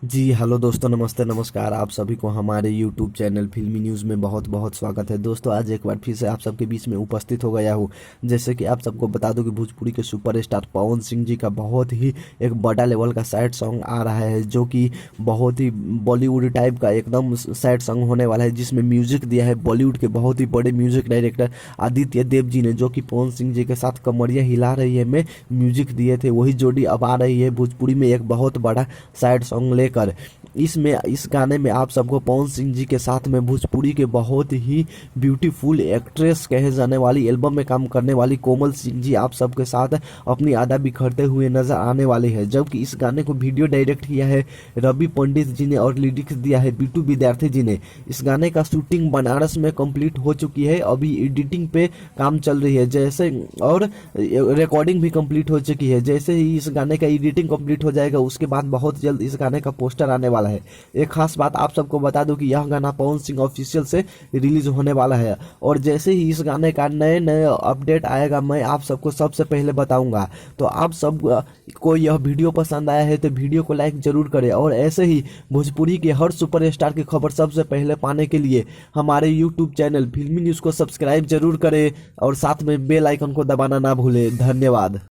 जी hello दोस्तों, नमस्ते नमस्कार। आप सभी को हमारे यूट्यूब चैनल फिल्मी न्यूज़ में बहुत बहुत स्वागत है। दोस्तों, आज एक बार फिर से आप सबके बीच में उपस्थित हो गया हूँ। जैसे कि आप सबको बता दूं कि भोजपुरी के सुपरस्टार पवन सिंह जी का बहुत ही एक बड़ा लेवल का सैड सॉन्ग आ रहा है, जो कि बहुत ही बॉलीवुड टाइप का एकदम सैड सॉन्ग होने वाला है, जिसमें म्यूजिक दिया है बॉलीवुड के बहुत ही बड़े म्यूजिक डायरेक्टर आदित्य देव जी ने, जो कि पवन सिंह जी के साथ कमरिया हिला रही है में म्यूजिक दिए थे। वही जोड़ी अब आ रही है भोजपुरी में एक बहुत बड़ा सैड सॉन्ग लेकर। इसमें इस गाने में आप सबको पवन सिंह जी के साथ में भोजपुरी के बहुत ही ब्यूटीफुल एक्ट्रेस कहे जाने वाली एल्बम में काम करने वाली कोमल सिंह जी आप सबके साथ अपनी अदा बिखरते हुए नजर आने वाले हैं। जबकि इस गाने को वीडियो डायरेक्ट किया है रवि पंडित जी ने और लिरिक्स दिया है बिट्टू विद्यार्थी जी ने। इस गाने का शूटिंग बनारस में कंप्लीट हो चुकी है, अभी एडिटिंग पे काम चल रही है जैसे, और रिकॉर्डिंग भी कंप्लीट हो चुकी है। जैसे ही इस गाने का एडिटिंग कंप्लीट हो जाएगा उसके बाद बहुत जल्द इस गाने का पोस्टर आने वाला है। एक खास बात आप सबको बता दूं कि यह गाना पवन सिंह ऑफिशियल से रिलीज होने वाला है, और जैसे ही इस गाने का नए नए अपडेट आएगा मैं आप सबको सबसे पहले बताऊंगा। तो आप सब को यह वीडियो पसंद आया है तो वीडियो को लाइक जरूर करें, और ऐसे ही भोजपुरी के हर सुपरस्टार की खबर सबसे पहले पाने के लिए हमारे यूट्यूब चैनल फिल्मी न्यूज़ को सब्सक्राइब जरूर करें और साथ में बेल आइकन को दबाना ना भूलें। धन्यवाद।